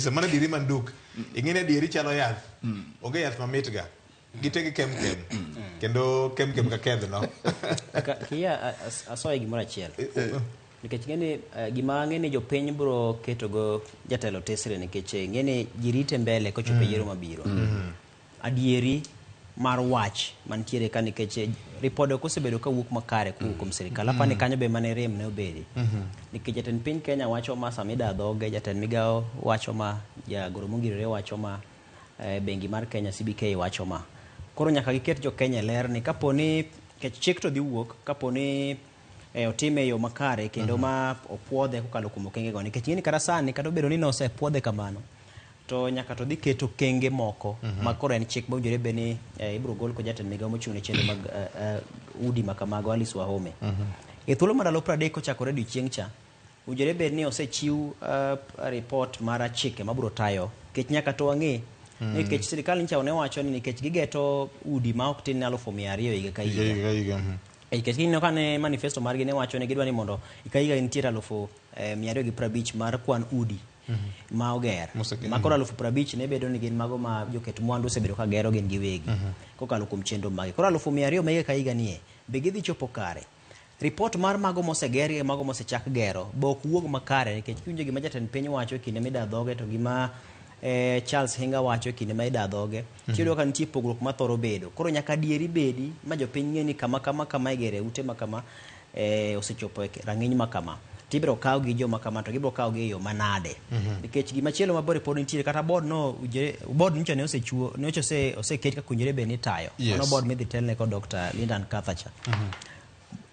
Semana diri manduk. Ingine diri chalo yath. Onge yath mamit ga. Gitegi kem. Kendo kem ka kedh no. Kia asoy gimoro achiel. Nikech ng'eni gima ng'eni jopiny bro ketogo jatelo tesre nikech ng'eni jirite mbele kochopo yiero mabiro. Adieri mar wach mantiere ka nikech ripode kosebedo kawuok makare kuom sirikal. Apani kanyo be mane rem ne obedi. Nikech jatend piny Kenya wacho ma Samida Dhoge, jatend migao wacho ma, jagoro mongirore wacho ma, bengi mar Kenya CBK wacho ma. Koro nyaka giket jo Kenya ler ni kaponi kech chik to dhi wuok kaponi otime yo makare kendo ma opuodhe kokalo kuom okenge go nikech ng'eni kata sani kata obedo ni nosepuodhe kamano to nyaka to dhi keto kenge moko ma koro en chik mowinjore be ni ibiro gol ko jatend migao mochung' ne chenro mag udi ma kamago Alice Wahome. E thuolo mar ndalo 30 kochakore odiechieng' cha owinjore bed ni osechiw report mar chike mabiro tayo nikech nyaka to wang'e nikech sirikal nyicha ne wacho ni nikech gigeto udi ma ok tin 200,000 higa ka higa. Nikech kineno kane manifesto margi ne wacho ni gidwa ni mondo higa nitiere 250 mar kwan udi ma oger. Ma koro 50 ne bedo ni gin mago ma joket mwandu osebedo ka gero gin giwegi kokalo kuom chenro magi. Koro 200,000 ma higa ka higa nie be gidhi chopo kare. Report mar mago moseger gi mago mosechak gero be ok wuog makare nikech kiwinjo gima jatend piny wacho kinde mida dhoge to gima Charles Hinga wacho kinde ma ida dhoge tiyudo ka nitie pogruok ma thoro bedo. Koro nyaka dieri bedi ma jopiny ng'e ni kama igere ute ma kama osechopo rang'iny ma kama tibiro kaw gi joma kama to gibiro kaw gi e yo manade nikech gima chielo mabor pod nitie kata board nyicha ne osechuo ne oseket ka kunjore be ni tayo no board midhi telne ko Dr. Lindan Kathacha.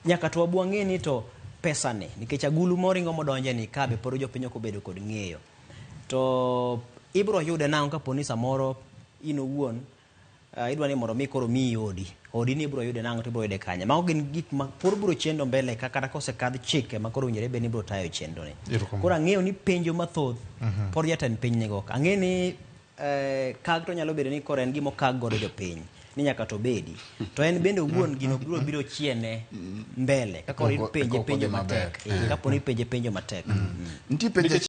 Nyaka to wabuang ng'e ni to pesa ne nikech agulu moringo modonje ni ka be pod jopiny ok obedo kod ng'eyo to ibro yude nang kaponi samoro ino wuon idwa ni mondo mi koro mi odi ni ibro yude nang to ibro yude kanya ma gin gik ma pod bro chendo mbele kata kosekadh chike ma koro nyere be ni bro tayo chendo ne koro ang'eyo ni penjo mathoth pod jatend piny nego ang'e ni kag to nyalo bedo ni koro en gimo kag godo jopiny ni nyaka to bedi to en bende wuon gino biro chiene mbele kako penjo matek kaponi penjo matek.